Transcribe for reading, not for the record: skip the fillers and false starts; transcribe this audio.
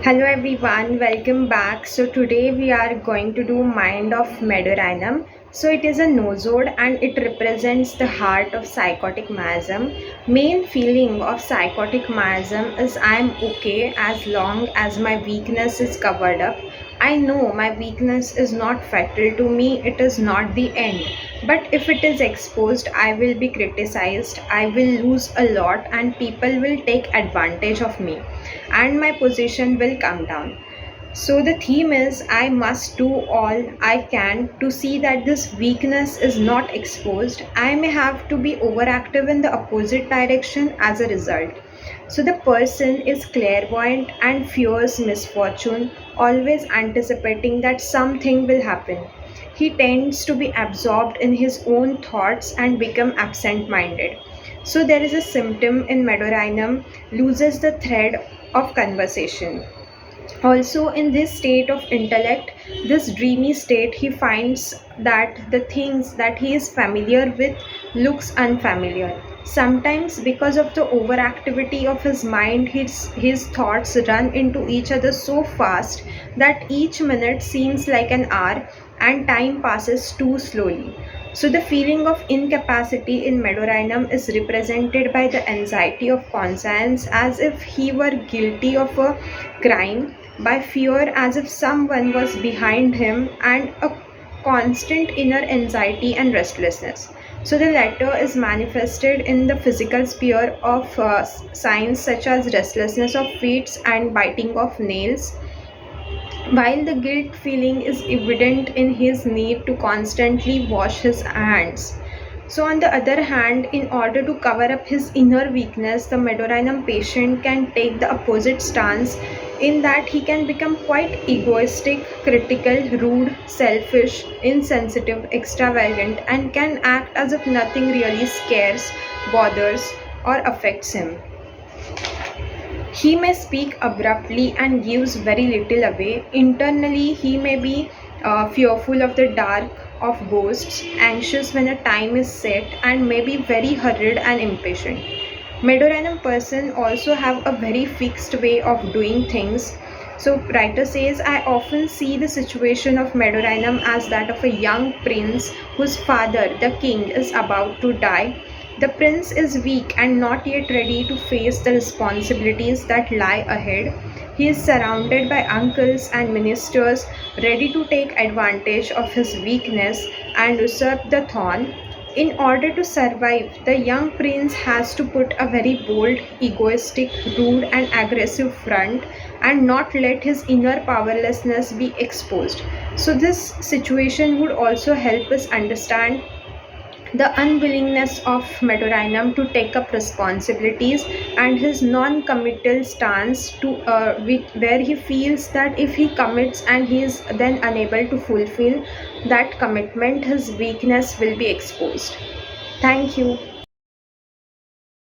Hello everyone, welcome back. So today we are going to do Mind of Medorrhinum. So it is a nosode and it represents the heart of psychotic miasm. Main feeling of psychotic miasm is I am okay as long as my weakness is covered up. I know my weakness is not fatal to me, it is not the end. But if it is exposed, I will be criticized, I will lose a lot, and people will take advantage of me, and my position will come down. So, the theme is I must do all I can to see that this weakness is not exposed. I may have to be overactive in the opposite direction as a result. So, the person is clairvoyant and fears misfortune, always anticipating that something will happen. He tends to be absorbed in his own thoughts and become absent minded. So, there is a symptom in Medorrhinum loses the thread of conversation. Also, in this state of intellect, this dreamy state, he finds that the things that he is familiar with looks unfamiliar. Sometimes because of the overactivity of his mind, his thoughts run into each other so fast that each minute seems like an hour and time passes too slowly. So the feeling of incapacity in Medorrhinum is represented by the anxiety of conscience, as if he were guilty of a crime, by fear as if someone was behind him, and a constant inner anxiety and restlessness. So the latter is manifested in the physical sphere of signs such as restlessness of feet and biting of nails, while the guilt feeling is evident in his need to constantly wash his hands. So, on the other hand, in order to cover up his inner weakness, the Medorrhinum patient can take the opposite stance, in that he can become quite egoistic, critical, rude, selfish, insensitive, extravagant, and can act as if nothing really scares, bothers, or affects him. He may speak abruptly and gives very little away. Internally, he may be fearful of the dark, of ghosts, anxious when a time is set, and may be very hurried and impatient. Medorrhinum person also have a very fixed way of doing things. So writer says, I often see the situation of Medorrhinum as that of a young prince whose father, the king, is about to die. The prince is weak and not yet ready to face the responsibilities that lie ahead. He is surrounded by uncles and ministers ready to take advantage of his weakness and usurp the throne. In order to survive, the young prince has to put a very bold, egoistic, rude, and aggressive front and not let his inner powerlessness be exposed. So, this situation would also help us understand the unwillingness of Medorrhinum to take up responsibilities and his non-committal stance where he feels that if he commits and he is then unable to fulfill that commitment, his weakness will be exposed. Thank you.